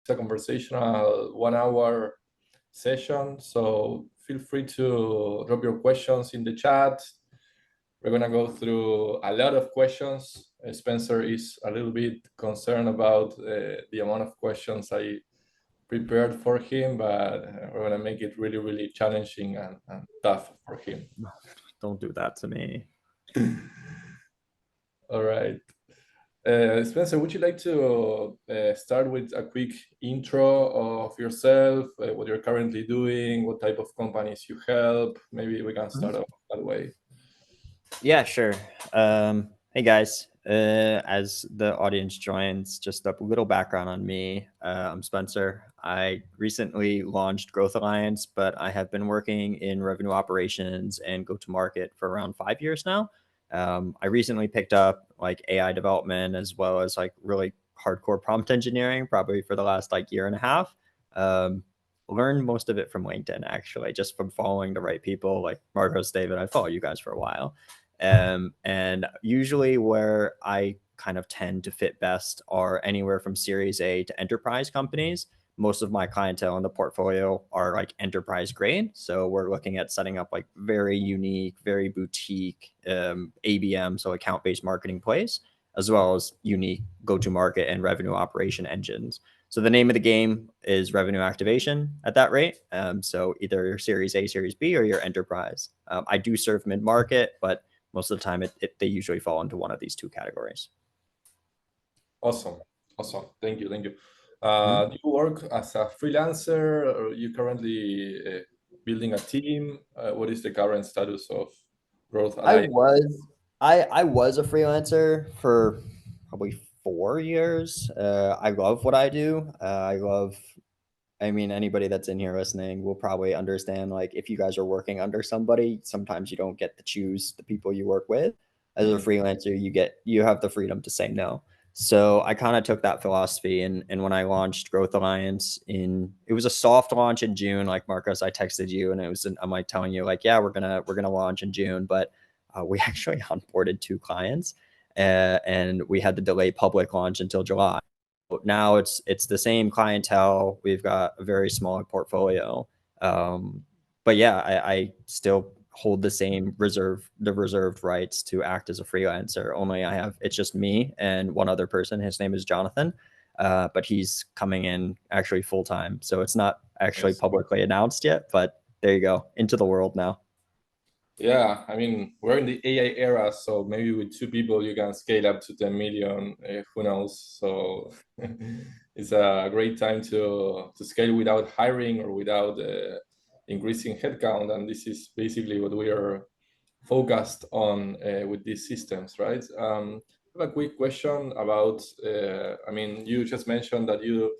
a conversational 1 hour session. So feel free to drop your questions in the chat. We're gonna go through a lot of questions. Spencer is a little bit concerned about the amount of questions I prepared for him, but we're gonna make it really, really challenging and tough for him. Don't do that to me. All right. Spencer, would you like to start with a quick intro of yourself, what you're currently doing, what type of companies you help? Maybe we can start off that way. Yeah, sure. Hey guys, as the audience joins, just a little background on me. I'm Spencer. I recently launched Growth Alliance, but I have been working in revenue operations and go-to-market for around 5 years now. I recently picked up like AI development as well as like really hardcore prompt engineering, probably for the last like year and a half. Learned most of it from LinkedIn, actually, just from following the right people like Marcos, David. I follow you guys for a while. And usually where I kind of tend to fit best are anywhere from Series A to enterprise companies. Most of my clientele in the portfolio are like enterprise grade. So we're looking at setting up like very unique, very boutique ABM, so account-based marketing plays, as well as unique go-to-market and revenue operation engines. So the name of the game is revenue activation at that rate. So either your Series A, Series B, or your enterprise. I do serve mid-market, but most of the time they usually fall into one of these two categories. Awesome. Thank you. Do you work as a freelancer, or are you currently building a team? What is the current status of Growth I Alliance? was I was a freelancer for probably 4 years. I love what I do. I mean, anybody that's in here listening will probably understand, like, if you guys are working under somebody, sometimes you don't get to choose the people you work with. As a freelancer, you have the freedom to say no. So I kind of took that philosophy, and when I launched Growth Alliance it was a soft launch in June. Like Marcos, I texted you, and I'm like telling you, like, yeah, we're gonna launch in June, but we actually onboarded 2 clients, and we had to delay public launch until July. Now it's the same clientele. We've got a very small portfolio, but yeah, I still hold the reserved rights to act as a freelancer. Only it's just me and one other person. His name is Jonathan, but he's coming in actually full time. So it's not actually publicly announced yet, but there you go, into the world now. Yeah, I mean, we're in the AI era, so maybe with 2 people you can scale up to 10 million. Who knows? So it's a great time to scale without hiring or without increasing headcount, and this is basically what we are focused on with these systems, right? I have a quick question about. I mean, you just mentioned that you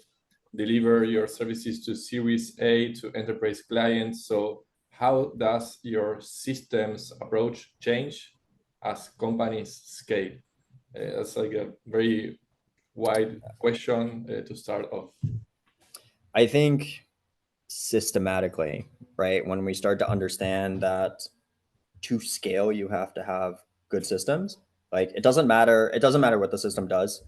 deliver your services to Series A to enterprise clients, so how does your systems approach change as companies scale? That's like a very wide question to start off. I think systematically, right? When we start to understand that to scale, you have to have good systems. Like it doesn't matter what the system does.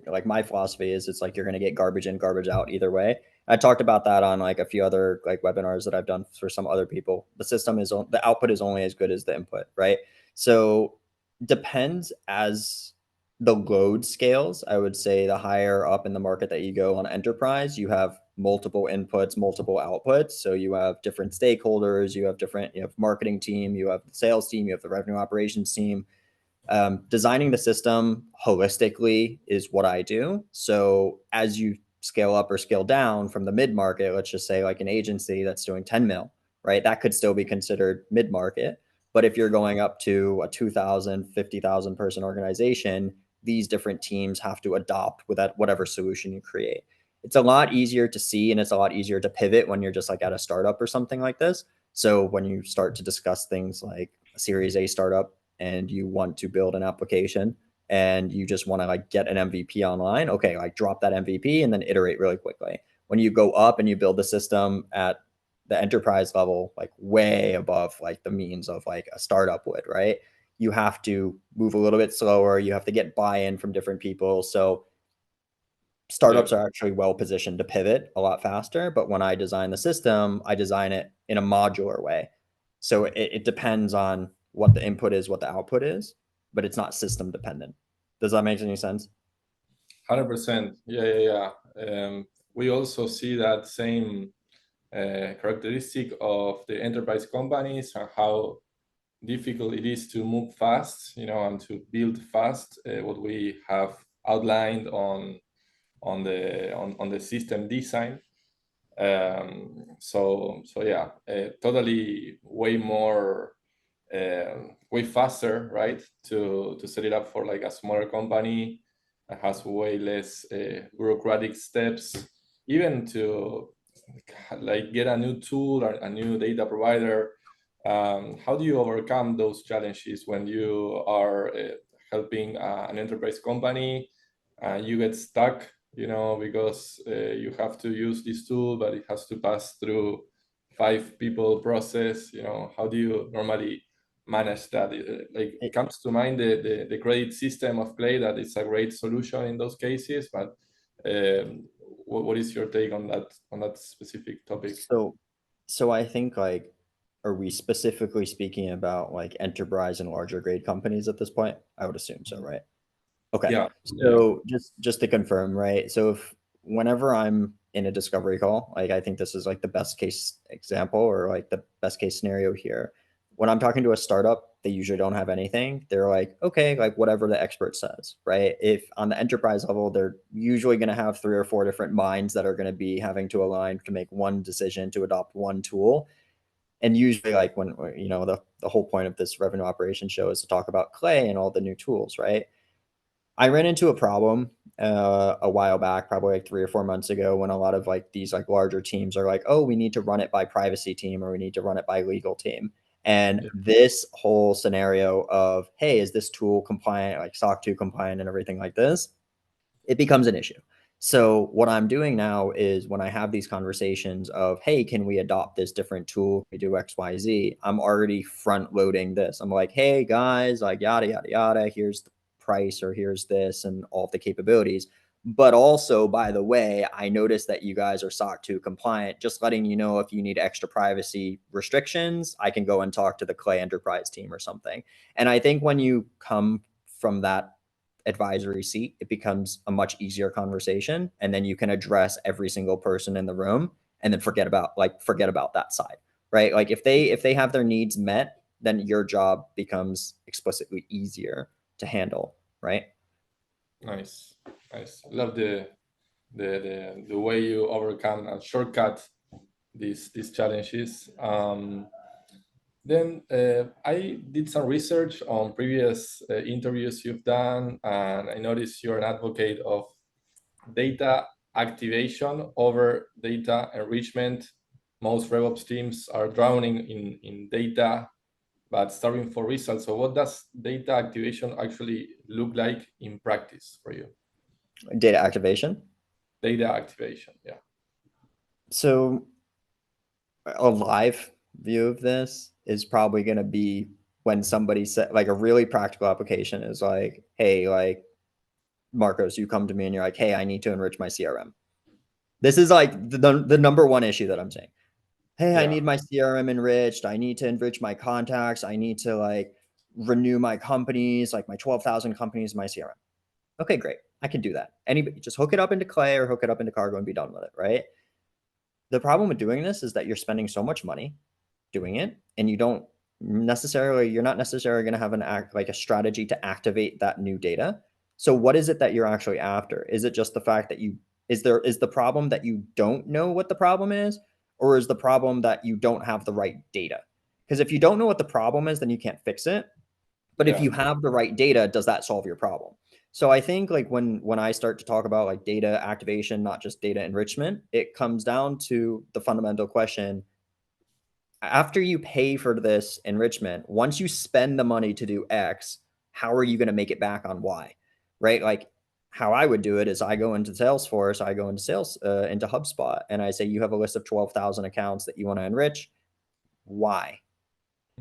Like my philosophy is it's like you're going to get garbage in, garbage out either way. I talked about that on like a few other like webinars that I've done for some other people. The output is only as good as the input, right? So depends as the load scales. I would say the higher up in the market that you go on enterprise, you have multiple inputs, multiple outputs. So you have different stakeholders, you have marketing team, you have the sales team, you have the revenue operations team. Designing the system holistically is what I do. So as you scale up or scale down from the mid market, let's just say like an agency that's doing 10 mil, right? That could still be considered mid market. But if you're going up to a 2,000, 50,000 person organization, these different teams have to adopt with that whatever solution you create. It's a lot easier to see and it's a lot easier to pivot when you're just like at a startup or something like this. So when you start to discuss things like a Series A startup and you want to build an application and you just want to like get an MVP online, okay, like drop that MVP and then iterate really quickly. When you go up and you build the system at the enterprise level, like way above like the means of like a startup would, right? You have to move a little bit slower. You have to get buy-in from different people. So startups are actually well positioned to pivot a lot faster. But when I design the system, I design it in a modular way. So it depends on what the input is, what the output is, but it's not system dependent. Does that make any sense? 100%. Yeah. We also see that same characteristic of the enterprise companies and how difficult it is to move fast, and to build fast. What we have outlined on the system design. So yeah, totally way more, way faster, right? To set it up for like a smaller company that has way less bureaucratic steps, even to like get a new tool or a new data provider. How do you overcome those challenges when you are helping an enterprise company and you get stuck, because you have to use this tool, but it has to pass through 5 people process? How do you normally manage that? Like, it comes to mind the credit system of Clay, that it's a great solution in those cases, but what is your take on that specific topic? So I think, like, are we specifically speaking about like enterprise and larger grade companies at this point? I would assume so, right? Okay. Yeah. So just to confirm, right? So if whenever I'm in a discovery call, like I think this is like the best case example or like the best case scenario here. When I'm talking to a startup, they usually don't have anything. They're like, okay, like whatever the expert says, right? If on the enterprise level, they're usually going to have 3 or 4 different minds that are going to be having to align to make one decision to adopt one tool. And usually, like when the whole point of this revenue operation show is to talk about Clay and all the new tools, right? I ran into a problem a while back, probably like 3 or 4 months ago, when a lot of like these like larger teams are like, oh, we need to run it by privacy team or we need to run it by legal team. And this whole scenario of, hey, is this tool compliant, like SOC 2 compliant and everything like this, it becomes an issue. So what I'm doing now is when I have these conversations of, hey, can we adopt this different tool? Can we do X, Y, Z? I'm already front loading this. I'm like, hey guys, like yada, yada, yada. Here's the price or here's this and all of the capabilities. But also, by the way, I noticed that you guys are SOC 2 compliant. Just letting you know, if you need extra privacy restrictions, I can go and talk to the Clay Enterprise team or something. And I think when you come from that advisory seat, it becomes a much easier conversation, and then you can address every single person in the room and then forget about that side, right? Like if they have their needs met, then your job becomes explicitly easier to handle, right? Nice. Love the way you overcome and shortcut these challenges. Then I did some research on previous interviews you've done, and I noticed you're an advocate of data activation over data enrichment. Most RevOps teams are drowning in data, but starving for results. So what does data activation actually look like in practice for you? Data activation. Data activation, yeah. So a live view of this is probably going to be when somebody said, like, a really practical application is like, hey, like, Marcos, you come to me and you're like, hey, I need to enrich my CRM. This is like the number one issue that I'm saying. Hey, I need my CRM enriched. I need to enrich my contacts. I need to like renew my companies, like my 12,000 companies, my CRM. Okay, great. I can do that. Anybody just hook it up into Clay or hook it up into Cargo and be done with it, right? The problem with doing this is that you're spending so much money doing it, and you're not necessarily going to have a strategy to activate that new data. So what is it that you're actually after? Is it just the fact that is the problem that you don't know what the problem is, or is the problem that you don't have the right data? Because if you don't know what the problem is, then you can't fix it. But if you have the right data, does that solve your problem? So I think like when I start to talk about like data activation, not just data enrichment, it comes down to the fundamental question: after you pay for this enrichment, once you spend the money to do X, how are you going to make it back on Y? Right? Like how I would do it is I go into Salesforce, I go into into HubSpot, and I say, you have a list of 12,000 accounts that you want to enrich. Why?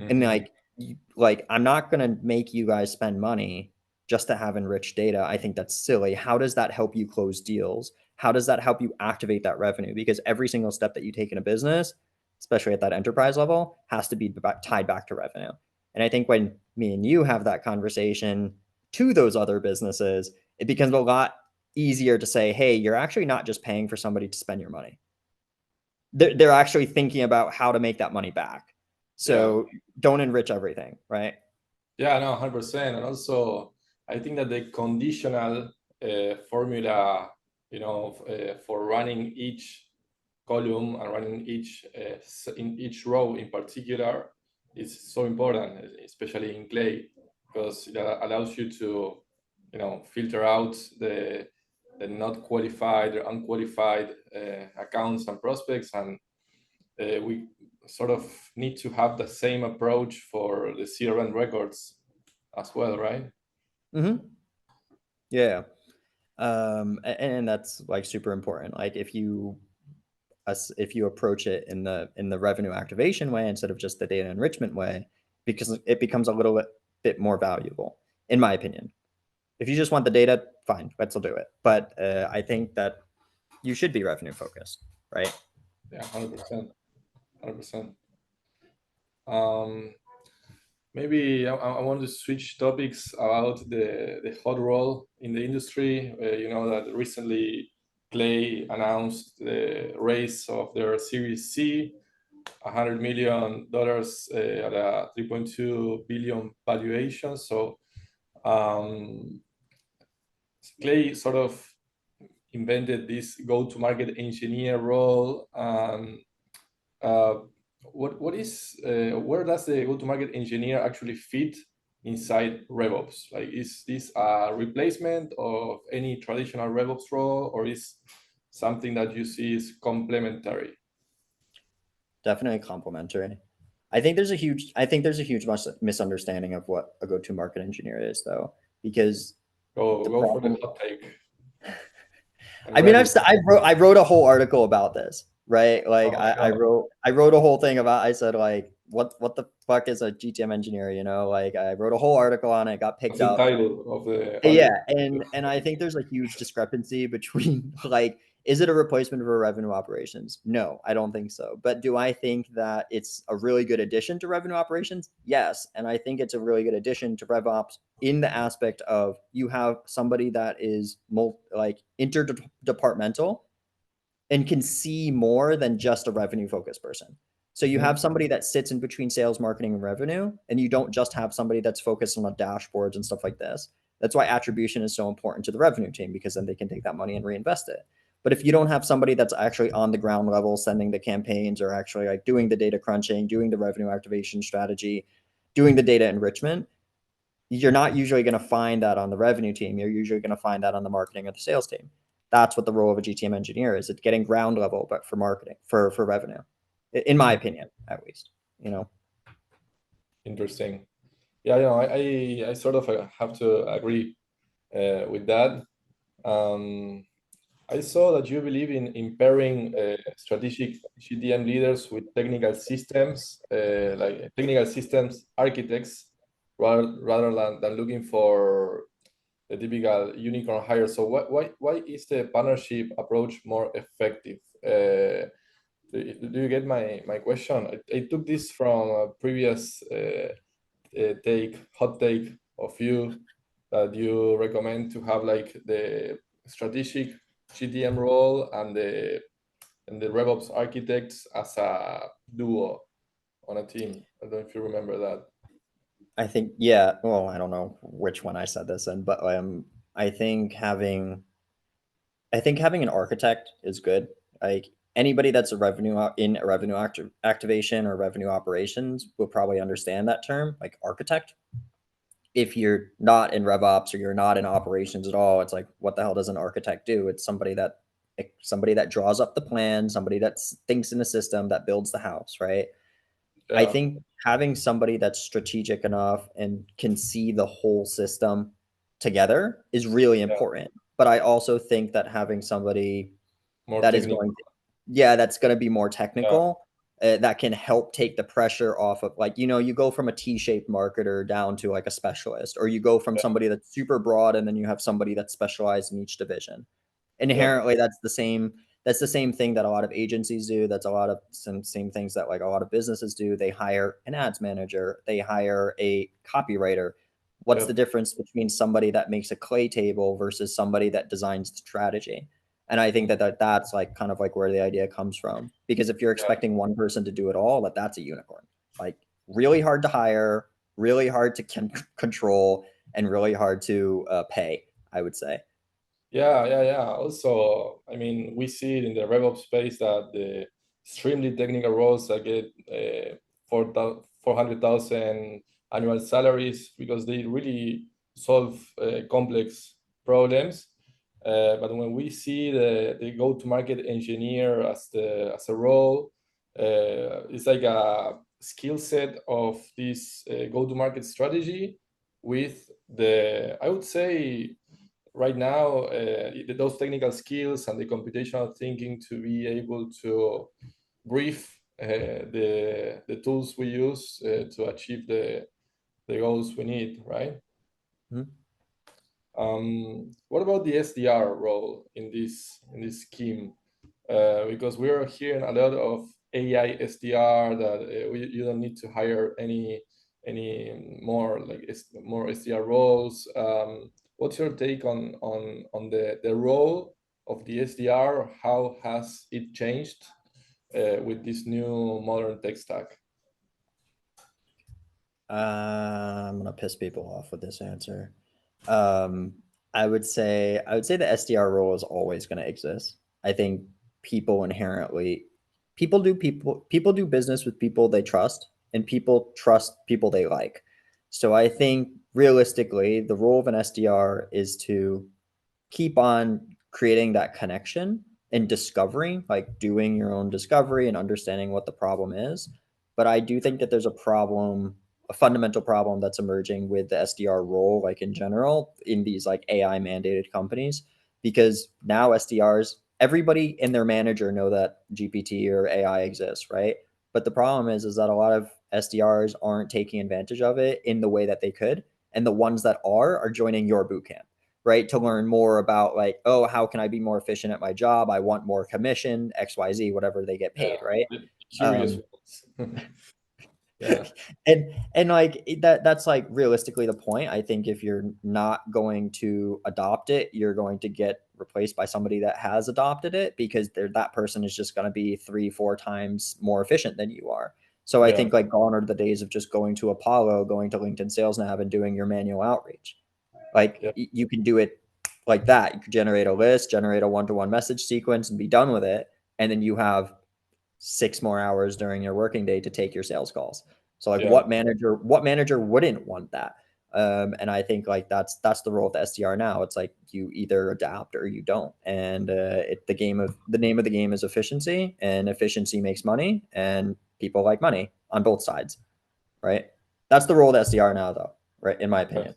And like I'm not going to make you guys spend money just to have enriched data, I think that's silly. How does that help you close deals? How does that help you activate that revenue? Because every single step that you take in a business, especially at that enterprise level, has to be tied back to revenue. And I think when me and you have that conversation to those other businesses, it becomes a lot easier to say, hey, you're actually not just paying for somebody to spend your money. They're actually thinking about how to make that money back. So don't enrich everything, right? Yeah, no, 100%. And also, I think that the conditional formula, for running each column and running in each row in particular is so important, especially in Clay, because it allows you to, filter out the not qualified or unqualified accounts and prospects, and we sort of need to have the same approach for the CRM records as well, right? Mm-hmm. Yeah. And that's like super important. Like if you approach it in the revenue activation way instead of just the data enrichment way, because it becomes a little bit more valuable, in my opinion. If you just want the data, fine, let's do it. But I think that you should be revenue focused, right? Yeah, 100%. 100%. Maybe I want to switch topics about the hot roll in the industry. You know that recently Clay announced the raise of their Series C, $100 million at a 3.2 billion valuation. So Clay sort of invented this go-to-market engineer role. What is where does the go-to-market engineer actually fit inside RevOps? Like, is this a replacement of any traditional RevOps role, or is something that you see is complementary? Definitely complementary. I think there's a huge misunderstanding of what a go-to-market engineer is, though, because Go for the hot take. I mean, I wrote a whole article about this, right? Like I wrote a whole thing about, I said like, what the fuck is a GTM engineer? You know, like I wrote a whole article on it, got picked up. The title of the article. Yeah, and I think there's a huge discrepancy between like, is it a replacement for revenue operations? No, I don't think so. But do I think that it's a really good addition to revenue operations? Yes, and I think it's a really good addition to RevOps in the aspect of you have somebody that is interdepartmental and can see more than just a revenue focused person. So you have somebody that sits in between sales, marketing, and revenue, and you don't just have somebody that's focused on the dashboards and stuff like this. That's why attribution is so important to the revenue team, because then they can take that money and reinvest it. But if you don't have somebody that's actually on the ground level, sending the campaigns, or actually like doing the data crunching, doing the revenue activation strategy, doing the data enrichment, you're not usually going to find that on the revenue team. You're usually going to find that on the marketing or the sales team. That's what the role of a GTM engineer is. It's getting ground level, but for marketing, for revenue, in my opinion, at least, Interesting. Yeah, I sort of have to agree with that. I saw that you believe in pairing strategic GTM leaders with technical systems, like technical systems architects, rather than looking for the typical unicorn hire. So why is the partnership approach more effective? Do you get my question? I took this from a previous hot take of you, that you recommend to have like the strategic GTM role and the RevOps architects as a duo on a team. I don't know if you remember that. I think, yeah. Well, I don't know which one I said this in, but I think having an architect is good. Like anybody that's in a revenue activation or revenue operations will probably understand that term, like architect. If you're not in RevOps or you're not in operations at all, it's like, what the hell does an architect do? It's somebody that draws up the plan, somebody that thinks in the system, that builds the house, right? Yeah. I think having somebody that's strategic enough and can see the whole system together is really important. But I also think that having somebody More that technical. is going to, that's going to be more technical that can help take the pressure off of, like, you go from a T-shaped marketer down to like a specialist, or you go from somebody that's super broad and then you have somebody that's specialized in each division. Inherently, that's the same thing that a lot of agencies do. That's a lot of same things that like a lot of businesses do. They hire an ads manager, they hire a copywriter. What's the difference between somebody that makes a clay table versus somebody that designs the strategy? And I think that's like kind of like where the idea comes from. Because if you're expecting one person to do it all, that's a unicorn. Like, really hard to hire, really hard to control, and really hard to pay, I would say. Yeah. Also, I mean, we see it in the RevOps space that the extremely technical roles that get 400,000 annual salaries because they really solve complex problems. But when we see the go-to-market engineer as a role, it's like a skill set of this go-to-market strategy with I would say, right now, those technical skills and the computational thinking to be able to brief the tools we use to achieve the goals we need, right? What about the SDR role in this scheme? Because we are hearing a lot of AI SDR that you don't need to hire any more more SDR roles. What's your take on the role of the SDR? How has it changed with this new modern tech stack? I'm gonna piss people off with this answer. I would say the SDR role is always going to exist. I think people inherently people do business with people they trust, and people trust people they like. So I think realistically, the role of an SDR is to keep on creating that connection and discovering, like doing your own discovery and understanding what the problem is. But I do think that there's a fundamental problem that's emerging with the SDR role, like in general, in these like AI mandated companies, because now SDRs, everybody and their manager know that GPT or AI exists, right? But the problem is that a lot of SDRs aren't taking advantage of it in the way that they could. And the ones that are joining your boot camp, right? To learn more about, like, oh, how can I be more efficient at my job? I want more commission, XYZ, whatever they get paid, right? Curious. Yeah. and like that's like realistically the point. I think if you're not going to adopt it, you're going to get replaced by somebody that has adopted it, because that person is just going to be 3-4 times more efficient than you are. So I think like gone are the days of just going to Apollo, going to LinkedIn Sales Nav and doing your manual outreach. Like you can do it like that. You could generate a list, generate a one-to-one message sequence, and be done with it. And then you have 6 more hours during your working day to take your sales calls. So like what manager wouldn't want that? And I think like that's the role of the SDR now. It's like you either adapt or you don't. And the name of the game is efficiency, and efficiency makes money, and people like money on both sides, right? That's the role of the SDR now, though, right? In my opinion.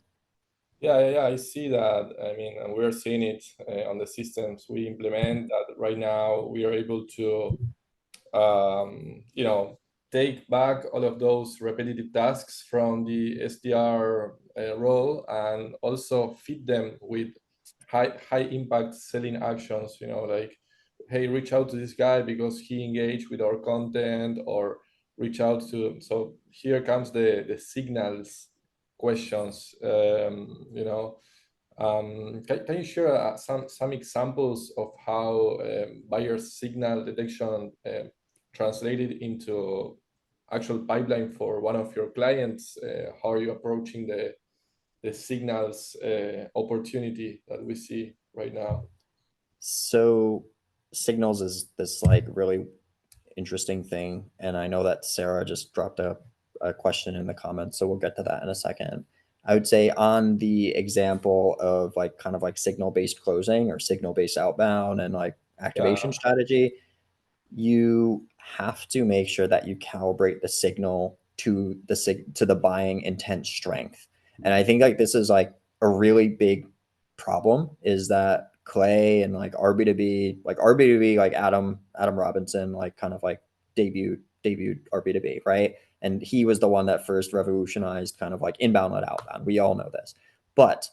Yeah, I see that. I mean, and we're seeing it on the systems we implement, that right now we are able to take back all of those repetitive tasks from the SDR role, and also feed them with high impact selling actions. Like, hey, reach out to this guy because he engaged with our content, or reach out to. So here comes the signals questions. Can you share some examples of how buyer signal detection translated into actual pipeline for one of your clients? How are you approaching the signals opportunity that we see right now? So signals is this like really interesting thing, and I know that Sarah just dropped a question in the comments, so we'll get to that in a second. I would say on the example of like kind of like signal-based closing or signal-based outbound and like activation strategy, you have to make sure that you calibrate the signal to the buying intent strength. And I think like this is like a really big problem, is that Clay and like RB2B, like Adam Robinson, like kind of like debuted debuted our B2B, right? And he was the one that first revolutionized kind of like inbound and outbound. We all know this. But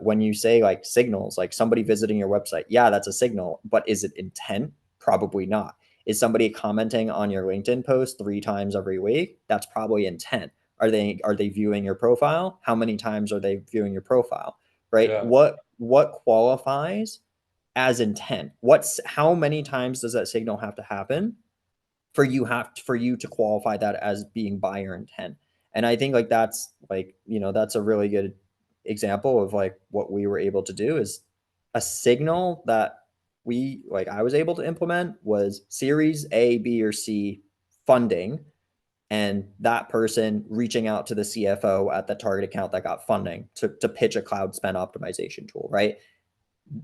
when you say like signals, like somebody visiting your website, yeah, that's a signal, but is it intent? Probably not. Is somebody commenting on your LinkedIn post 3 times every week? That's probably intent. Are they viewing your profile? How many times are they viewing your profile? Right? Yeah. What qualifies as intent? How many times does that signal have to happen for you to qualify that as being buyer intent? And I think like that's like, that's a really good example of like what we were able to do. Is a signal that I was able to implement was Series A, B, or C funding, and that person reaching out to the CFO at the target account that got funding to pitch a cloud spend optimization tool, right?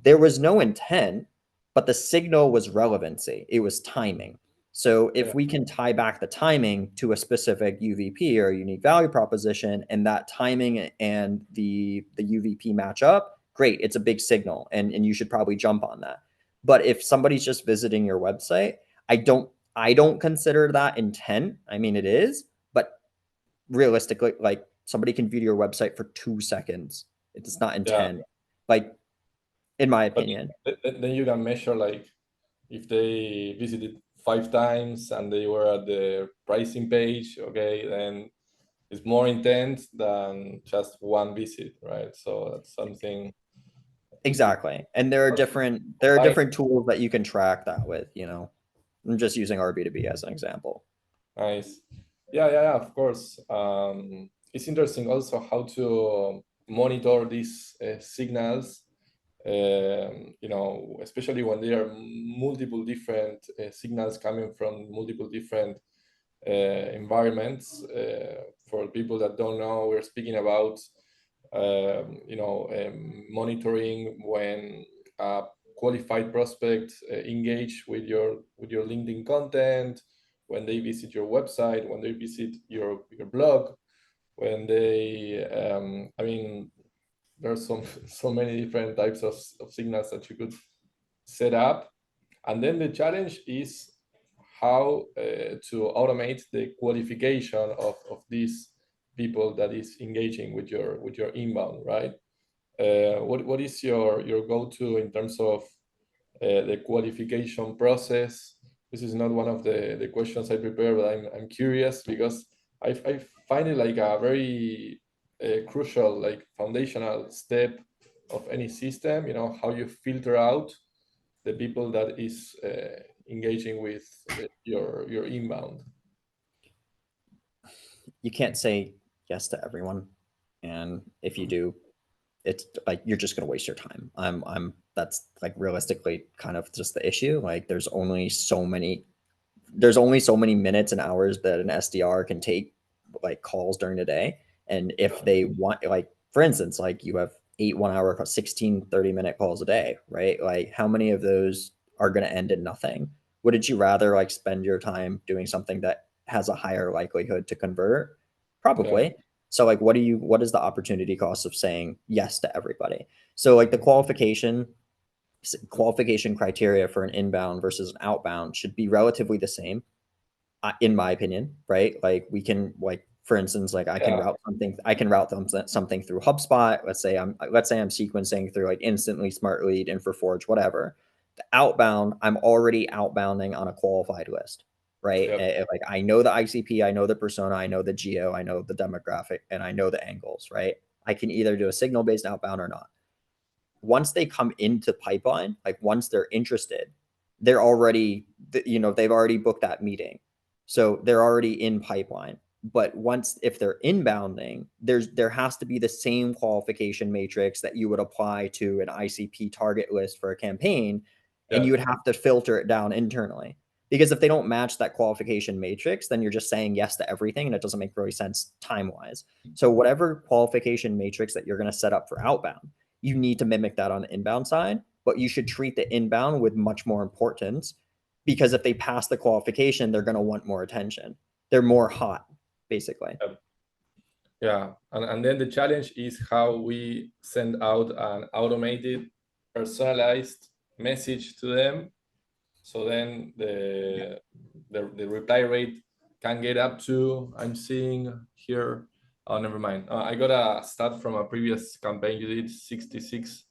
There was no intent, but the signal was relevancy. It was timing. So if we can tie back the timing to a specific UVP or unique value proposition, and that timing and the UVP match up, great. It's a big signal, and you should probably jump on that. But if somebody's just visiting your website, I don't consider that intent. I mean, it is, but realistically, like somebody can view your website for 2 seconds. It's not intent. Like, in my opinion. But then you can measure like if they visited 5 times and they were at the pricing page, okay, then it's more intense than just one visit, right? So that's something. Exactly. And there are different tools that you can track that with, I'm just using our B2B as an example. Nice. Yeah, of course. It's interesting also how to monitor these signals, especially when there are multiple different signals coming from multiple different environments. For people that don't know, we're speaking about monitoring when a qualified prospect engage with your LinkedIn content, when they visit your website, when they visit your blog, when they there's so many different types of signals that you could set up. And then the challenge is how to automate the qualification of these people that is engaging with your inbound, right? What is your go-to in terms of the qualification process? This is not one of the questions I prepared, but I'm curious because I find it like a very crucial, like foundational step of any system. How you filter out the people that is engaging with your inbound. You can't say yes to everyone, and if you do, it's like you're just going to waste your time. That's like realistically kind of just the issue. Like there's only so many minutes and hours that an SDR can take like calls during the day. And if they want, like, for instance, like you have 8 1 hour, 16 30-minute calls a day, right? Like how many of those are going to end in nothing? Wouldn't you rather like spend your time doing something that has a higher likelihood to convert? Probably. Yeah. So like what is the opportunity cost of saying yes to everybody? So like the qualification criteria for an inbound versus an outbound should be relatively the same, in my opinion, right? Like we can, like, for instance, like I can route something through HubSpot. Let's say I'm sequencing through like Instantly, Smart Lead, InfoForge, whatever. The outbound, I'm already outbounding on a qualified list, right? Yep. Like I know the ICP, I know the persona, I know the geo, I know the demographic, and I know the angles, right? I can either do a signal-based outbound or not. Once they come into pipeline, like once they're interested, they're already, they've already booked that meeting. So they're already in pipeline. But if they're inbounding, there has to be the same qualification matrix that you would apply to an ICP target list for a campaign. And you would have to filter it down internally. Because if they don't match that qualification matrix, then you're just saying yes to everything, and it doesn't make really sense time-wise. So whatever qualification matrix that you're going to set up for outbound, you need to mimic that on the inbound side, but you should treat the inbound with much more importance, because if they pass the qualification, they're going to want more attention. They're more hot, basically. Yeah. And then the challenge is how we send out an automated, personalized message to them. So then the reply rate can get up to. I'm seeing here. Oh, never mind. I got a stat from a previous campaign you did, 66%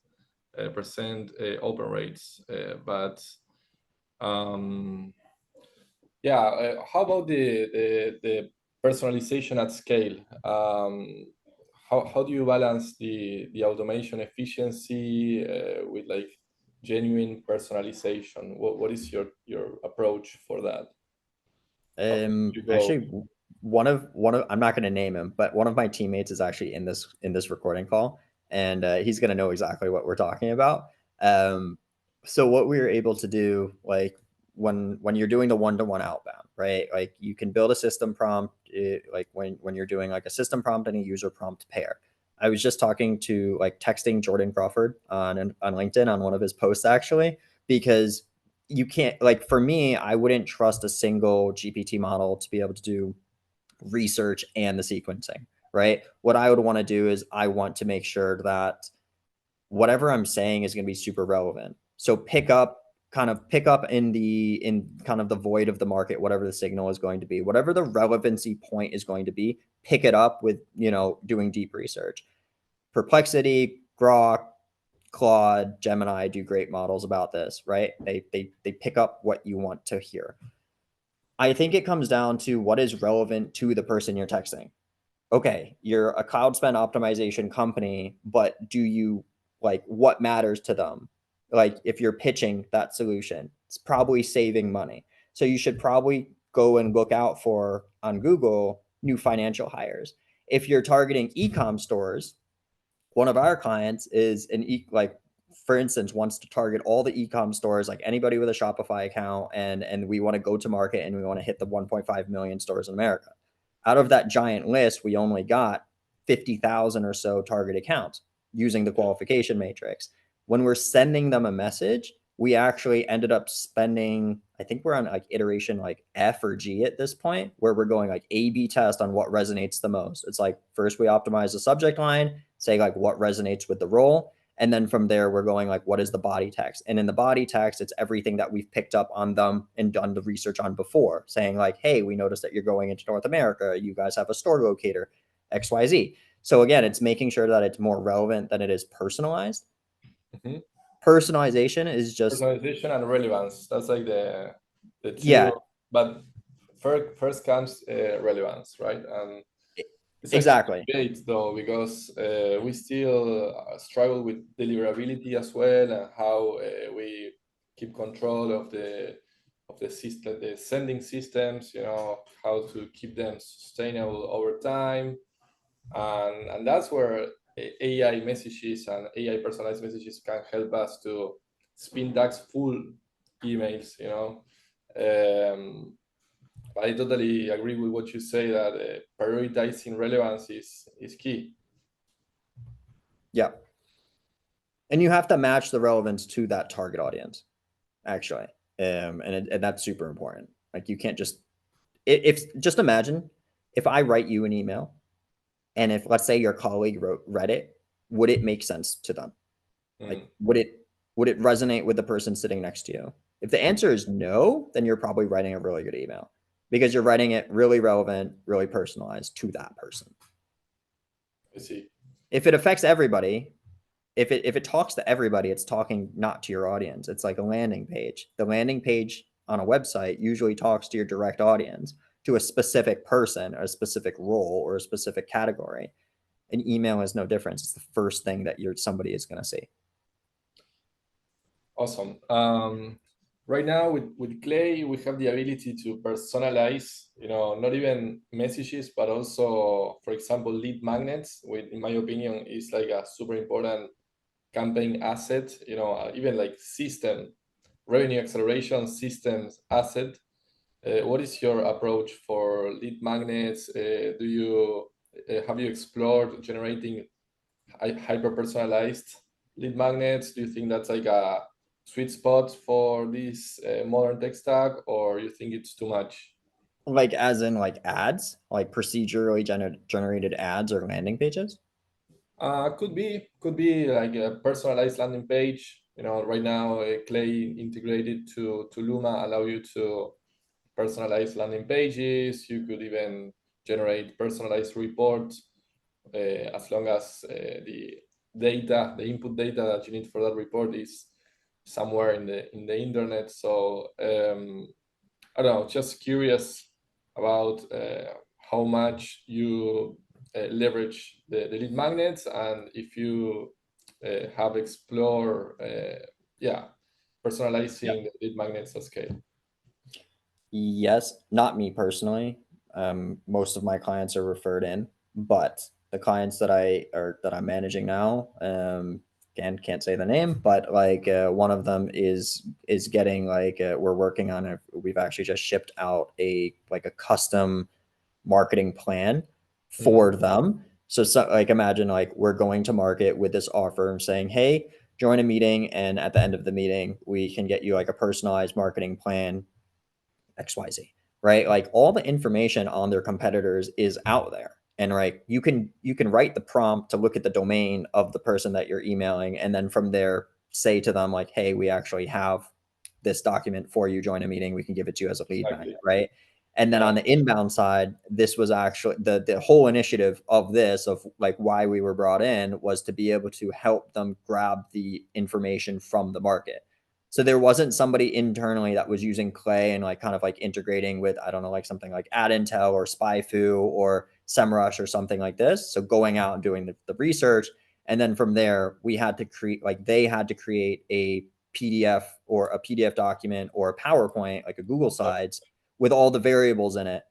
open rates, but yeah. How about the personalization at scale? How do you balance the automation efficiency with like genuine personalization? What is your approach for that? How do you go? Actually, one of I'm not going to name him, but one of my teammates is actually in this recording call, and he's going to know exactly what we're talking about. Um, so what we were able to do, like when you're doing the one-to-one outbound, right? Like you can build a system prompt, like when you're doing like a system prompt and a user prompt pair. I was just talking to like texting Jordan Crawford on LinkedIn on one of his posts actually, because you can't, like, for me, I wouldn't trust a single GPT model to be able to do research and the sequencing, right? What I would want to do is I want to make sure that whatever I'm saying is going to be super relevant. So pick up in kind of the void of the market, whatever the signal is going to be, whatever the relevancy point is going to be, pick it up with, doing deep research. Perplexity, Grok, Claude, Gemini do great models about this, right? They pick up what you want to hear. I think it comes down to what is relevant to the person you're texting. Okay, you're a cloud spend optimization company, but do you like what matters to them? Like if you're pitching that solution, it's probably saving money. So you should probably go and look out for on Google new financial hires. If you're targeting e-com stores, one of our clients is like, for instance, wants to target all the e-com stores, like anybody with a Shopify account, and we want to go to market and we want to hit the 1.5 million stores in America. Out of that giant list, we only got 50,000 or so target accounts using the qualification matrix. When we're sending them a message, we actually ended up spending, I think we're on like iteration like F or G at this point, where we're going like A/B test on what resonates the most. It's like first we optimize the subject line, say like what resonates with the role. And then from there, we're going like, what is the body text? And in the body text, it's everything that we've picked up on them and done the research on before, saying like, hey, we noticed that you're going into North America. You guys have a store locator, XYZ. So again, it's making sure that it's more relevant than it is personalized. Mm-hmm. Personalization is just personalization and relevance. That's like the two. Yeah. But first comes relevance, right? And it's exactly a debate though, because we still struggle with deliverability as well, and how we keep control of the system, the sending systems. How to keep them sustainable over time, and that's where AI messages and AI personalized messages can help us to spin DAX full emails. I totally agree with what you say, that prioritizing relevance is key. Yeah. And you have to match the relevance to that target audience, actually. And that's super important. Like you can't if just imagine if I write you an email and if let's say your colleague read it, would it make sense to them? Like would it resonate with the person sitting next to you? If the answer is no, then you're probably writing a really good email because you're writing it really relevant, really personalized to that person. I see. If it affects everybody, if it talks to everybody, it's talking not to your audience. It's like a landing page. The landing page on a website usually talks to your direct audience, to a specific person, or a specific role, or a specific category. An email is no different. It's the first thing that somebody is going to see. Awesome. Right now with Clay, we have the ability to personalize, not even messages, but also, for example, lead magnets, which in my opinion is like a super important campaign asset, even like system, revenue acceleration systems asset. What is your approach for lead magnets? Have you explored generating hyper personalized lead magnets? Do you think that's like a sweet spot for this modern tech stack, or you think it's too much? Like as in like ads, like procedurally generated ads or landing pages? Could be like a personalized landing page. Right now, Clay integrated to Luma allow you to personalized landing pages. You could even generate personalized reports as long as the data, the input data that you need for that report is somewhere in the internet. So I don't know, just curious about how much you leverage the lead magnets, and if you have explored, personalizing the lead magnets at scale. Yes, not me personally. Most of my clients are referred in, but the clients that I'm managing now, again, can't say the name, but like one of them is getting like we're working on it. We've actually just shipped out a custom marketing plan for them. So like imagine like we're going to market with this offer and saying, hey, join a meeting, and at the end of the meeting, we can get you like a personalized marketing plan XYZ, right? Like all the information on their competitors is out there. And right, you can write the prompt to look at the domain of the person that you're emailing, and then from there say to them like, hey, we actually have this document for you, join a meeting, we can give it to you as a lead magnet, right? And then on the inbound side, this was actually the whole initiative of this, of like why we were brought in, was to be able to help them grab the information from the market. So there wasn't somebody internally that was using Clay and like kind of like integrating with, I don't know, like something like AdIntel or SpyFu or SEMrush or something like this. So going out and doing the research. And then from there, we had to create, like they had to create a PDF or a PDF document or a PowerPoint, like a Google Slides with all the variables in it.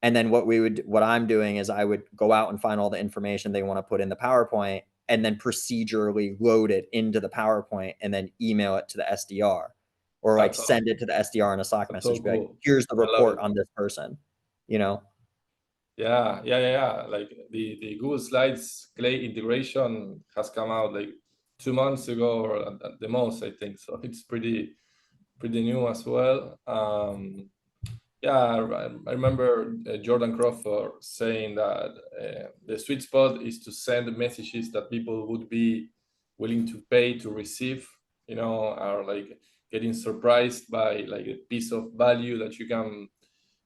And then what I'm doing is I would go out and find all the information they want to put in the PowerPoint, and then procedurally load it into the PowerPoint and then email it to the SDR, or like send it to the SDR in a Slack message. So be like, cool. here's the report on this person, you know? Yeah. Like the Google Slides Clay integration has come out like 2 months ago, or at the most, I think. So it's pretty new as well. I remember Jordan Crawford saying that the sweet spot is to send messages that people would be willing to pay to receive, are like getting surprised by like a piece of value that you can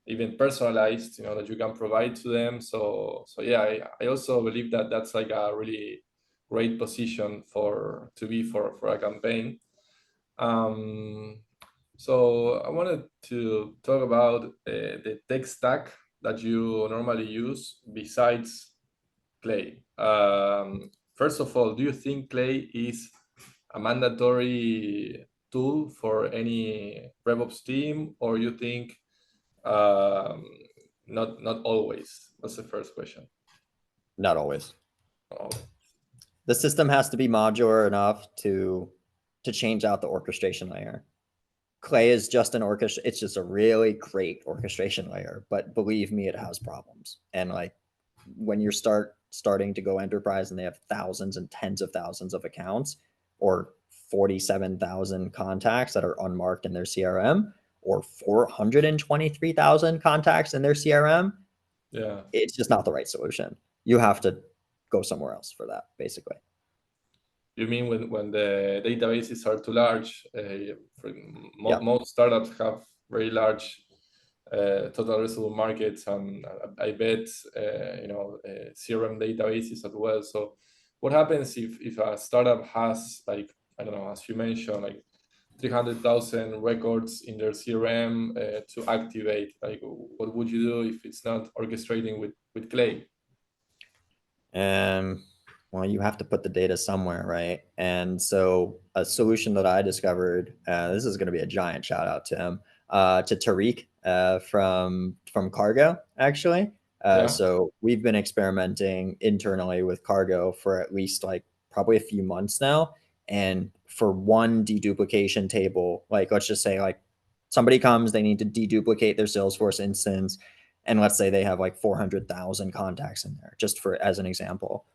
even personalize, that you can provide to them. So yeah, I also believe that that's like a really great position to be for a campaign. So I wanted to talk about the tech stack that you normally use besides Clay. First of all, do you think Clay is a mandatory tool for any RevOps team, or you think not always? That's the first question. Not always. Oh. The system has to be modular enough to change out the orchestration layer. Clay is just an it's just a really great orchestration layer, but believe me, it has problems. And like when you're starting to go enterprise and they have thousands and tens of thousands of accounts, or 47,000 contacts that are unmarked in their CRM, or 423,000 contacts in their CRM, it's just not the right solution. You have to go somewhere else for that, basically. You mean when the databases are too large? Most startups have very large total addressable markets, and I bet CRM databases as well. So what happens if a startup has, like, I don't know, as you mentioned, like 300,000 records in their CRM to activate? Like, what would you do if it's not orchestrating with Clay? Well, you have to put the data somewhere, right? And so a solution that I discovered, this is going to be a giant shout out to him, to Tariq from Cargo, actually. So we've been experimenting internally with Cargo for at least like probably a few months now. And for one deduplication table, like let's just say like somebody comes, they need to deduplicate their Salesforce instance, and let's say they have like 400,000 contacts in there, just for as an example.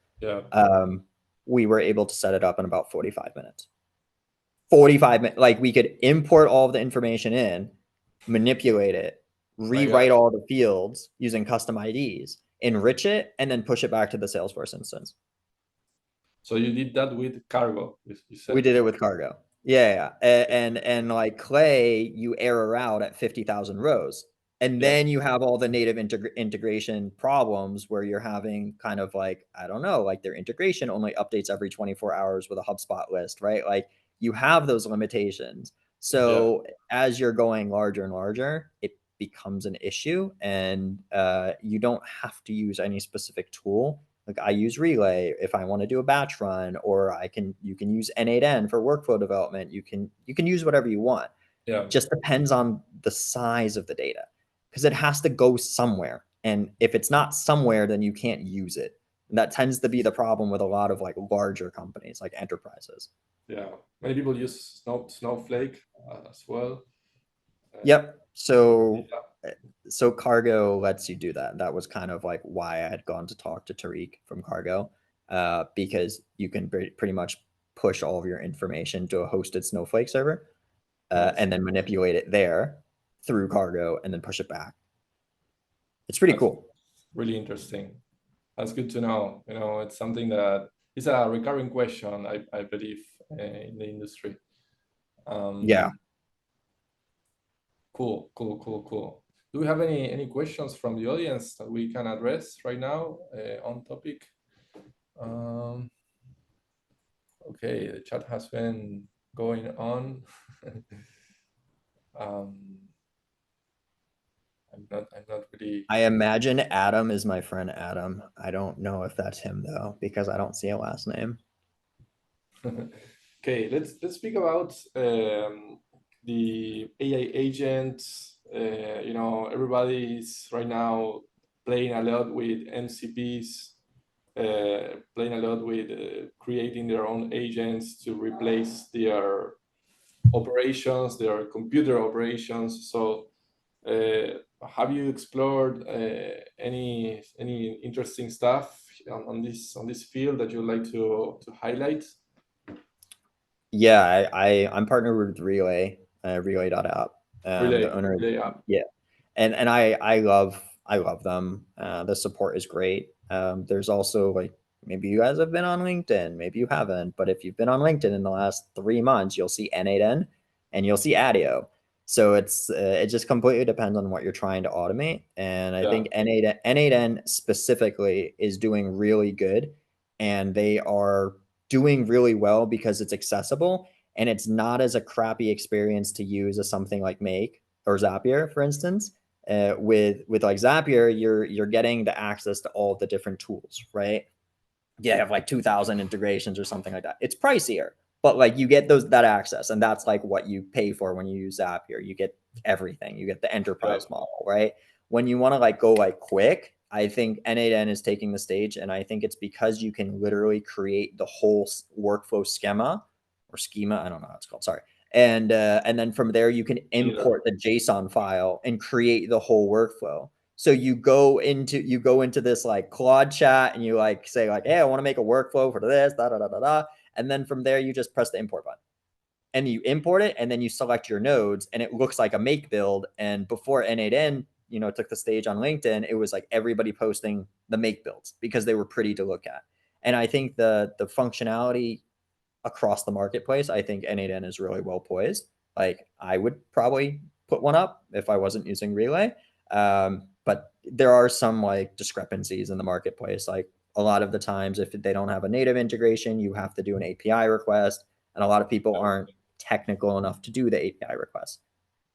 We were able to set it up in about 45 minutes. 45 minutes, like we could import all of the information in, manipulate it, rewrite all the fields using custom IDs, enrich it, and then push it back to the Salesforce instance. So you did that with Cargo, you said? We did it with Cargo. Yeah. And like Clay, you error out at 50,000 rows. And then you have all the native integration problems where you're having kind of like, I don't know, like their integration only updates every 24 hours with a HubSpot list, right? Like you have those limitations. So as you're going larger and larger, it becomes an issue, and you don't have to use any specific tool. Like I use Relay if I want to do a batch run, or you can use N8N for workflow development. You can use whatever you want. Yeah. Just depends on the size of the data, because it has to go somewhere. And if it's not somewhere, then you can't use it. And that tends to be the problem with a lot of like larger companies, like enterprises. Yeah. Many people use Snowflake as well. Yep. So Cargo lets you do that. That was kind of like why I had gone to talk to Tariq from Cargo, because you can pretty much push all of your information to a hosted Snowflake server, and then manipulate it there through Cargo and then push it back. It's pretty cool. Really interesting. That's good to know. You know, it's something that is a recurring question, I believe, in the industry. Yeah. Cool. Do we have any questions from the audience that we can address right now on topic? Okay, the chat has been going on. I'm not really. I imagine Adam is my friend Adam. I don't know if that's him though, because I don't see a last name. Okay, let's speak about the AI agents. You know, everybody's right now playing a lot with MCPs, playing a lot with creating their own agents to replace their operations, their computer operations. So, have you explored any interesting stuff on this field that you'd like to highlight? Yeah, I'm partnered with Relay, Relay.app. The owner. Relay app. Yeah, and I love them. The support is great. There's also like, maybe you guys have been on LinkedIn, maybe you haven't, but if you've been on LinkedIn in the last 3 months, you'll see N8N and you'll see Adio. So it just completely depends on what you're trying to automate. And I think N8N specifically is doing really good, and they are doing really well because it's accessible and it's not as a crappy experience to use as something like Make or Zapier, for instance. With like Zapier, you're getting the access to all the different tools, right? You have like 2,000 integrations or something like that. It's pricier, but like you get that access, and that's like what you pay for when you use Zapier. You get everything. You get the enterprise model, right? When you want to like go like quick, I think N8N is taking the stage, and I think it's because you can literally create the whole workflow schema. I don't know how it's called. Sorry. And then from there you can import the JSON file and create the whole workflow. So you go into this like Claude chat and you like say like, hey, I want to make a workflow for this, da da da da da, and then from there you just press the import button, and you import it, and then you select your nodes, and it looks like a make build. And before N8N, took the stage on LinkedIn, it was like everybody posting the make builds because they were pretty to look at. And I think the functionality across the marketplace, I think N8N is really well poised. Like I would probably put one up if I wasn't using Relay. But there are some like discrepancies in the marketplace. Like a lot of the times, if they don't have a native integration, you have to do an API request. And a lot of people aren't technical enough to do the API request.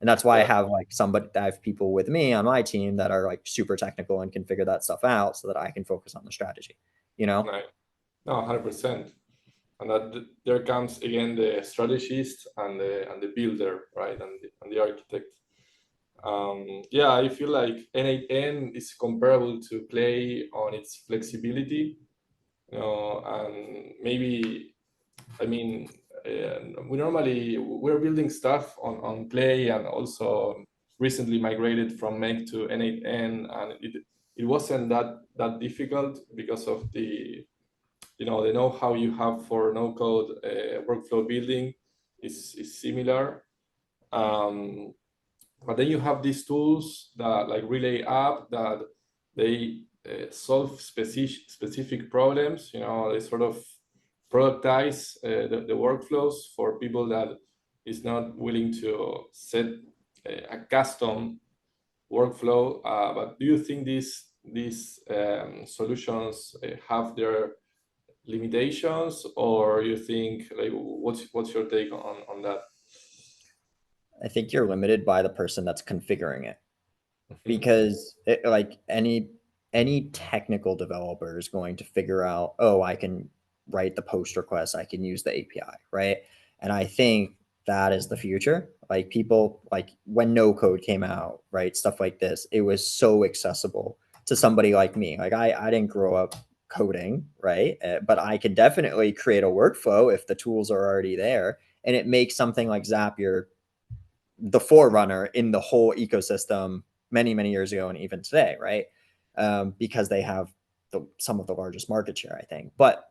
And that's why I have I have people with me on my team that are like super technical and can figure that stuff out so that I can focus on the strategy, Right. No, 100%. And that there comes again the strategist and the builder, right, and the architect. Yeah, I feel like N8N is comparable to Clay on its flexibility, and maybe, I mean, we're building stuff on Clay, and also recently migrated from Make to N8N, and it wasn't that difficult because of the know-how you have for no-code workflow building is similar. But then you have these tools that like Relay app that they solve specific problems. They sort of productize the workflows for people that is not willing to set a custom workflow. But do you think these solutions have their limitations, or you think, like, what's your take on that? I think you're limited by the person that's configuring it, Mhm. because like any technical developer is going to figure out, oh, I can write the post request, I can use the API, right? And I think that is the future. Like people, like when no code came out, right? Stuff like this, it was so accessible to somebody like me. Like I didn't grow up coding, right? But I could definitely create a workflow if the tools are already there. And it makes something like Zapier the forerunner in the whole ecosystem many years ago and even today, right? Because they have some of the largest market share, I think. But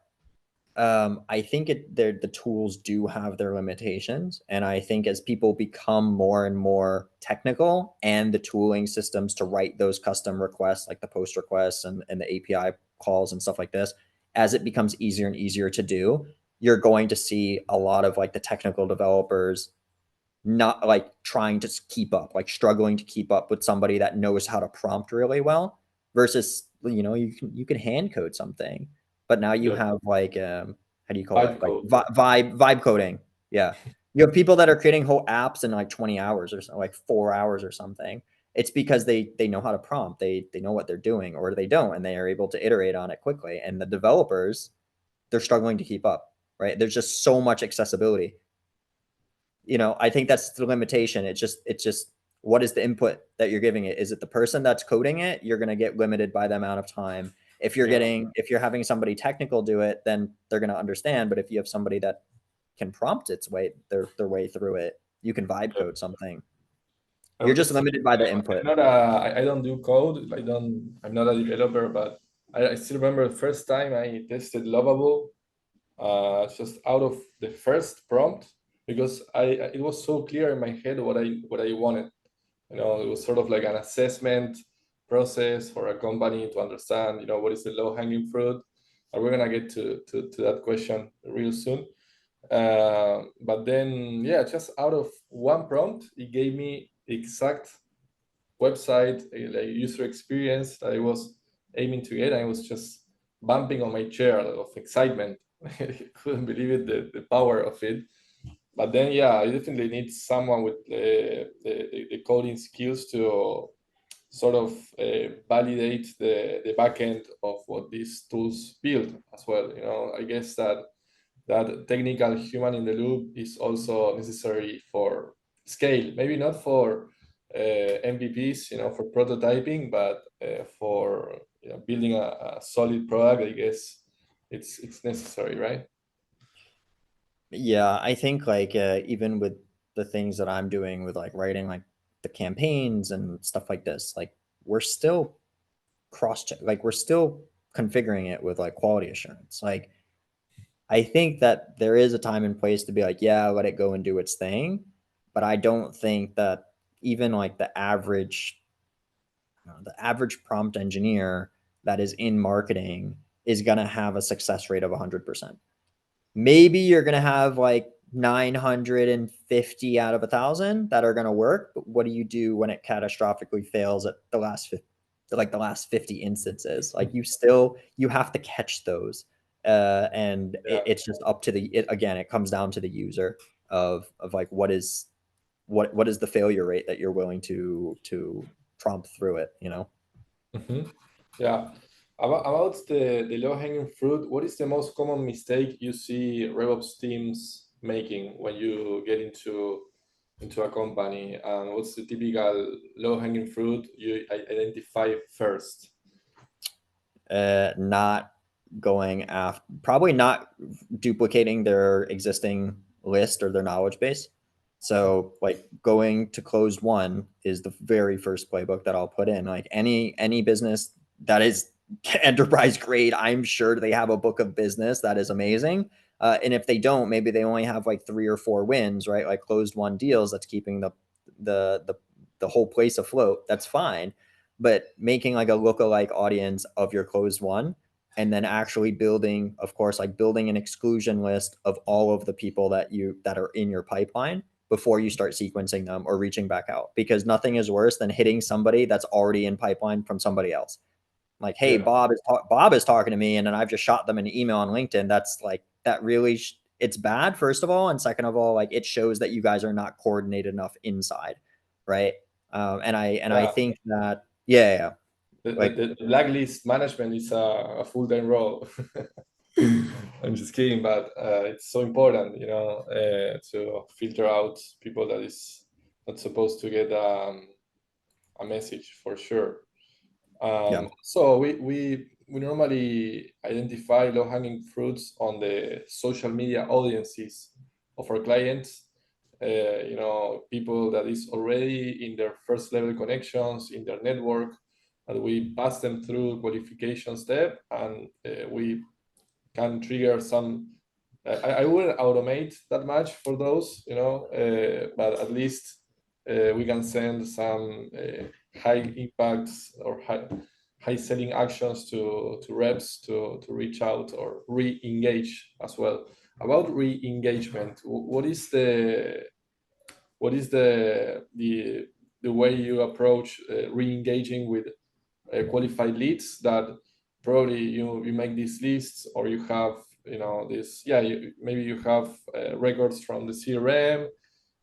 I think the tools do have their limitations, and I think as people become more and more technical, and the tooling systems to write those custom requests, like the post requests and the API calls and stuff like this, as it becomes easier and easier to do, you're going to see a lot of like the technical developers not like trying to keep up, like struggling to keep up with somebody that knows how to prompt really well, versus, you can hand code something, but now you Yeah, have like how do you call it, vibe like code. vibe coding. Yeah, you have people that are creating whole apps in like 20 hours or so, like 4 hours or something. It's because they know how to prompt, they know what they're doing, or they don't, and they are able to iterate on it quickly. And the developers, they're struggling to keep up, right? There's just so much accessibility. I think that's the limitation. It's just what is the input that you're giving it? Is it the person that's coding it? You're going to get limited by the amount of time. Yeah. If you're having somebody technical do it, then they're going to understand. But if you have somebody that can prompt their way through it, you can vibe Yeah. code something. You're just It's, limited by the input. I don't do code. I'm not a developer, but I still remember the first time I tested Lovable, just out of the first prompt, because it was so clear in my head what I wanted. It was sort of like an assessment process for a company to understand, what is the low hanging fruit. And we're gonna get to that question real soon. But then, yeah, just out of one prompt, it gave me the exact website, like user experience that I was aiming to get. I was just bumping on my chair of excitement. I couldn't believe it, the power of it. But then, yeah, I definitely need someone with the coding skills to sort of validate the back end of what these tools build as well. I guess that technical human in the loop is also necessary for scale. Maybe not for MVPs, for prototyping, but for building a solid product. I guess it's necessary, right? Yeah, I think like even with the things that I'm doing with like writing like the campaigns and stuff like this, like we're still cross check, like we're still configuring it with like quality assurance. Like I think that there is a time and place to be like, yeah, let it go and do its thing. But I don't think that even like the average prompt engineer that is in marketing is going to have a success rate of 100%. Maybe you're going to have like 950 out of 1,000 that are going to work. But what do you do when it catastrophically fails at the last 50 instances? Like you have to catch those. And Yeah. it's just up to again, it comes down to the user of like, what is the failure rate that you're willing to prompt through it. Mhm. Yeah. About the low-hanging fruit, what is the most common mistake you see RevOps teams making when you get into a company? And what's the typical low-hanging fruit you identify first? Not going after, probably not duplicating their existing list or their knowledge base. So like going to closed one is the very first playbook that I'll put in. Like any business that is enterprise grade, I'm sure they have a book of business that is amazing. And if they don't, maybe they only have like 3 or 4 wins, right? Like closed one deals that's keeping the the the whole place afloat. That's fine. But making like a lookalike audience of your closed one, and then actually building, of course, like building an exclusion list of all of the people that are in your pipeline before you start sequencing them or reaching back out, because nothing is worse than hitting somebody that's already in pipeline from somebody else. Like, hey, Yeah. Bob is talking to me, and then I've just shot them an email on LinkedIn. That's like, that really, it's bad, first of all. And second of all, like, it shows that you guys are not coordinated enough inside. Right. I think that, yeah. Like, The blacklist management is a full-time role. I'm just kidding, but it's so important, to filter out people that is not supposed to get a message, for sure. yeah. So we normally identify low-hanging fruits on the social media audiences of our clients. People that is already in their first level connections in their network, and we pass them through qualification step, and we can trigger some. I wouldn't automate that much for those, but at least we can send some high impacts or high selling actions to reps to reach out or re-engage as well. About re-engagement, what is the way you approach re-engaging with qualified leads that probably you make these lists, or you have this, maybe you have records from the CRM,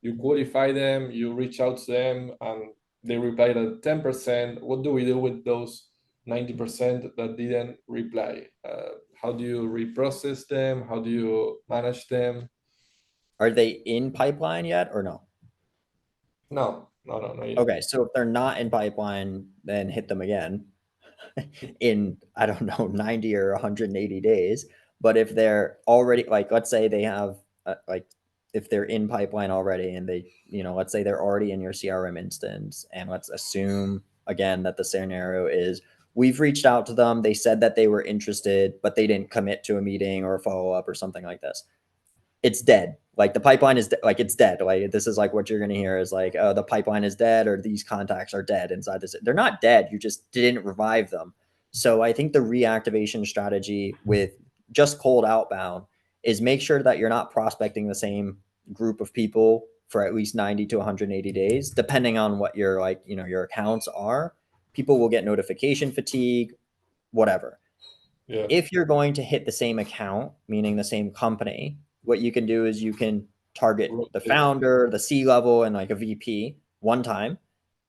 you qualify them, you reach out to them, and they replied at 10%. What do we do with those 90% that didn't reply? How do you reprocess them? How do you manage them? Are they in pipeline yet or no? No, not yet. Okay, so if they're not in pipeline, then hit them again in, I don't know, 90 or 180 days. But if they're already, like, let's say they have, like, if they're in pipeline already, and they, let's say they're already in your CRM instance, and let's assume again that the scenario is we've reached out to them, they said that they were interested, but they didn't commit to a meeting or a follow up or something like this. It's dead. Like, the pipeline is like, it's dead. Like, this is like what you're going to hear is like, oh, the pipeline is dead, or these contacts are dead inside this. They're not dead. You just didn't revive them. So I think the reactivation strategy with just cold outbound is make sure that you're not prospecting the same group of people for at least 90 to 180 days, depending on what your, like, your accounts are. People will get notification fatigue, whatever. Yeah. If you're going to hit the same account, meaning the same company, what you can do is you can target the founder, the C-level, and like a VP one time.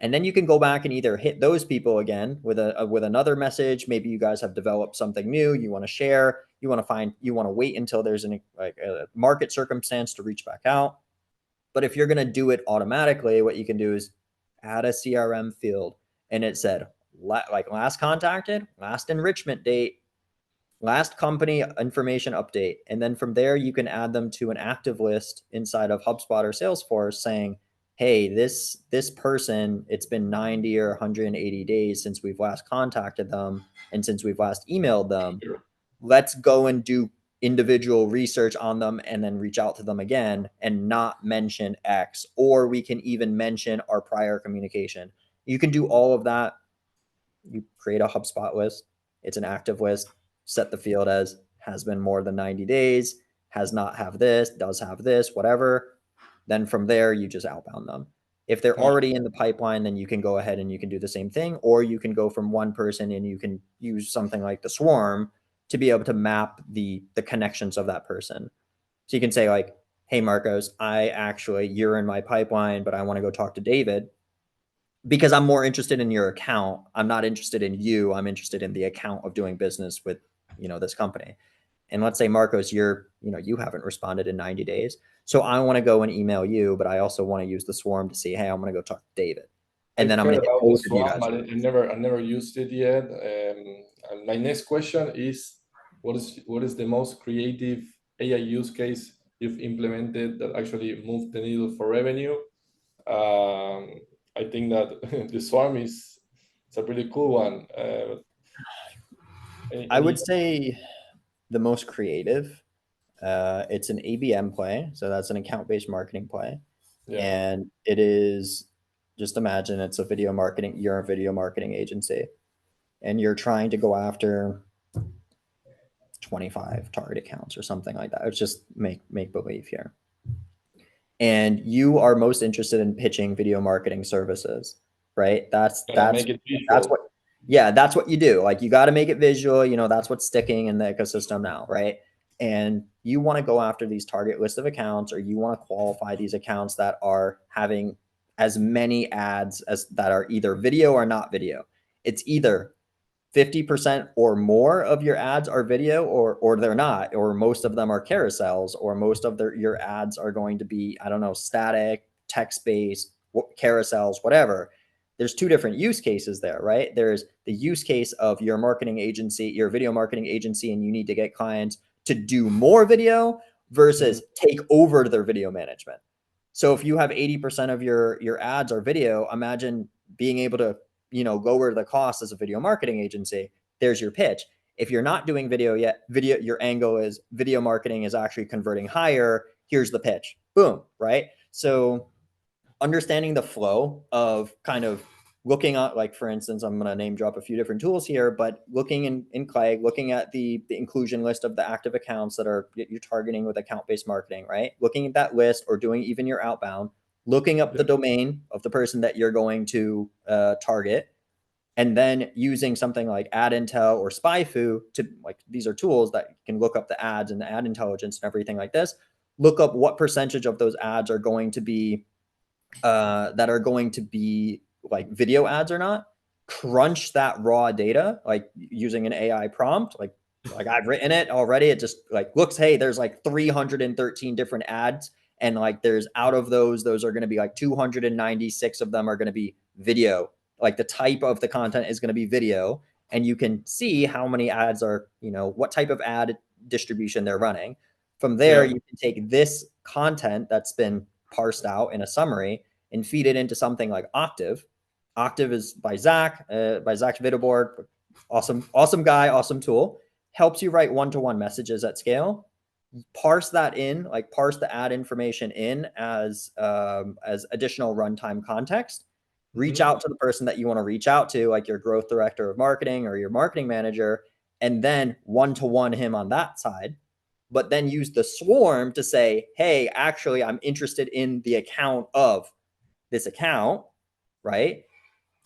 And then you can go back and either hit those people again with another message. Maybe you guys have developed something new you want to share. You want to wait until there's a market circumstance to reach back out. But if you're going to do it automatically, what you can do is add a CRM field, and it said like last contacted, last enrichment date, last company information update. And then from there, you can add them to an active list inside of HubSpot or Salesforce saying, hey, this person, it's been 90 or 180 days since we've last contacted them and since we've last emailed them. Let's go and do individual research on them and then reach out to them again and not mention X, or we can even mention our prior communication. You can do all of that. You create a HubSpot list. It's an active list. Set the field as has been more than 90 days, has not have this, does have this, whatever. Then from there, you just outbound them. If they're already in the pipeline, then you can go ahead and you can do the same thing, or you can go from one person and you can use something like the swarm to be able to map the connections of that person. So you can say like, hey, Marcos, you're in my pipeline, but I want to go talk to David because I'm more interested in your account. I'm not interested in you. I'm interested in the account of doing business with, this company. And let's say, Marcos, you haven't responded in 90 days. So I want to go and email you, but I also want to use the swarm to see, hey, I'm going to go talk to David. And then I'm going to hit both of you guys. I never used it yet. And my next question is, what is the most creative AI use case you've implemented that actually moved the needle for revenue? I think that the swarm it's a pretty cool one. I would say the most creative. It's an ABM play, so that's an account-based marketing play, and it is, just imagine it's a video marketing. You're a video marketing agency, and you're trying to go after 25 target accounts or something like that. It's just make believe here. and you are most interested in pitching video marketing services, right? That's make it that's visual. what, yeah, that's what you do. Like, you got to make it visual. You know, that's what's sticking in the ecosystem now, right? And you want to go after these target list of accounts, or you want to qualify these accounts that are having as many ads as that are either video or not video. It's either 50% or more of your ads are video, or they're not, or most of them are carousels, or most of your ads are going to be, I don't know, static, text-based, carousels, whatever. There's two different use cases there, right? There's the use case of your marketing agency, your video marketing agency, and you need to get clients to do more video versus take over their video management. So if you have 80% of your ads are video, imagine being able to, you know, lower the cost as a video marketing agency. There's your pitch. If you're not doing video yet, your angle is video marketing is actually converting higher. Here's the pitch. Boom, right? So understanding the flow of kind of looking at, like, for instance, I'm going to name drop a few different tools here, but looking in Clay, looking at the inclusion list of the active accounts that you're targeting with account-based marketing, right? Looking at that list, or doing even your outbound, looking up the domain of the person that you're going to target, and then using something like Ad Intel or SpyFu to, like, these are tools that can look up the ads and the ad intelligence and everything like this. Look up what percentage of those ads are going to be like video ads or not. Crunch that raw data, like using an AI prompt, like I've written it already. It just like looks, hey, there's like 313 different ads, and like there's, out of those are going to be like 296 of them are going to be video. Like, the type of the content is going to be video, and you can see how many ads are, you know, what type of ad distribution they're running. From there, you can take this content that's been parsed out in a summary and feed it into something like Octave. Octave is by Zach Vitterborg. Awesome guy, awesome tool. Helps you write one-to-one messages at scale. Parse that in, like parse the ad information in as additional runtime context. Reach out to the person that you want to reach out to, like your growth director of marketing or your marketing manager, and then one-to-one him on that side. But then use the swarm to say, hey, actually, I'm interested in the account of this account, right?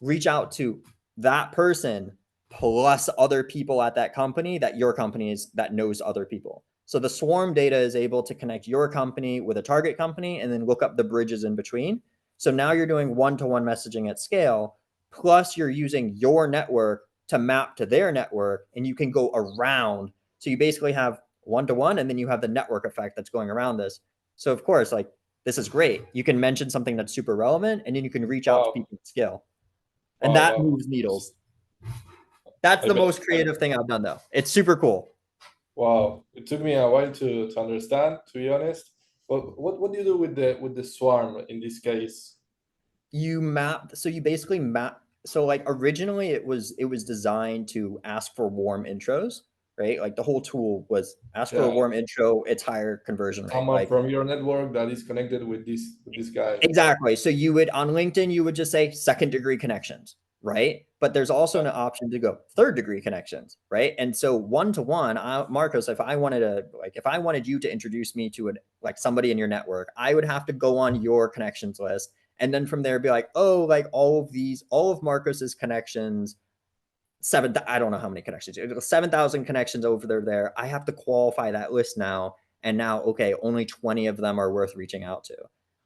Reach out to that person plus other people at that company that your company is, that knows other people. So the swarm data is able to connect your company with a target company and then look up the bridges in between. So now you're doing one-to-one messaging at scale, plus you're using your network to map to their network, and you can go around. So you basically have one-to-one, and then you have the network effect that's going around this. So of course, like, this is great. You can mention something that's super relevant, and then you can reach out to people at scale. And that moves needles. That's the most creative thing I've done, though. It's super cool. Wow, it took me a while to understand, to be honest. But what do you do with the swarm in this case? You basically map. So like, originally it was designed to ask for warm intros, right? Like, the whole tool was ask for a warm intro, it's higher conversion rate. Someone Like, from your network that is connected with this guy. exactly. So you would, on LinkedIn, you would just say second degree connections, right? But there's also an option to go third degree connections, right? And so one-to-one, Marcos, if I wanted you to introduce me to like somebody in your network, I would have to go on your connections list. And then from there be like, oh, like all of Marcos's connections, I don't know how many connections, 7,000 connections over there. I have to qualify that list now. And now, okay, only 20 of them are worth reaching out to.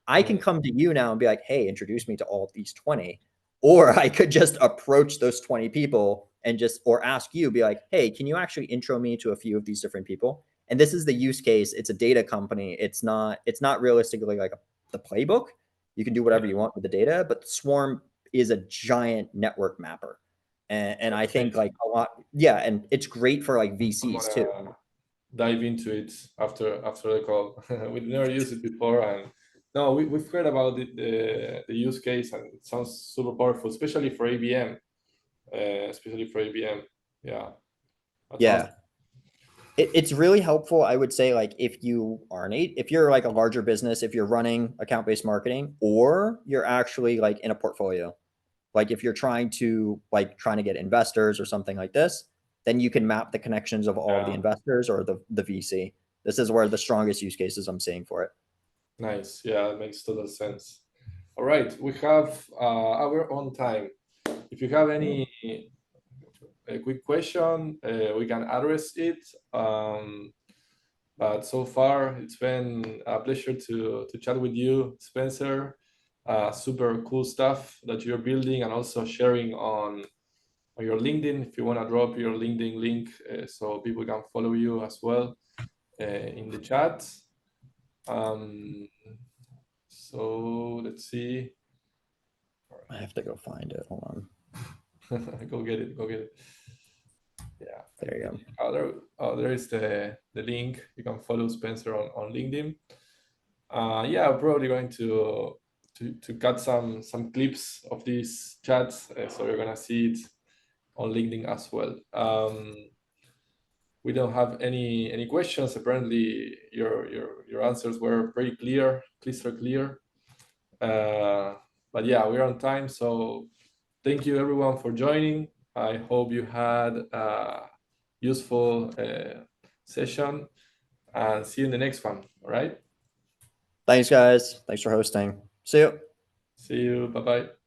I can come to you now and be like, hey, introduce me to all of these 20. Or I could just approach those 20 people and or ask you, be like, hey, can you actually intro me to a few of these different people? And this is the use case. It's a data company. It's not realistically like the playbook. You can do whatever you want with the data, but Swarm is a giant network mapper. And I think like a lot, and it's great for like VCs too. Dive into it after the call. We never used it before, and no, we've heard about the use case, and it sounds super powerful, especially for ABM. Yeah. Yeah. It's really helpful, I would say, like if you're like a larger business, if you're running account-based marketing, or you're actually like in a portfolio, like if you're trying to get investors or something like this, then you can map the connections of all of the investors or the VC. This is where the strongest use cases I'm seeing for it. Nice. Yeah, it makes total sense. All right, we have our own time. If you have any a quick question, we can address it. But so far, it's been a pleasure to chat with you, Spencer. Super cool stuff that you're building and also sharing on your LinkedIn. If you want to drop your LinkedIn link so people can follow you as well in the chat. So let's see. I have to go find it. Hold on. Go get it. Go get it. Yeah. There you go. There is the link. You can follow Spencer on LinkedIn. Yeah, I'm probably going to cut some clips of these chats, so you're gonna see it on LinkedIn as well. We don't have any questions. Apparently, your answers were pretty clear, crystal clear. But yeah, we're on time, so thank you everyone for joining. I hope you had a useful session, and see you in the next one. All right. Thanks, guys. Thanks for hosting. See you. See you. Bye bye.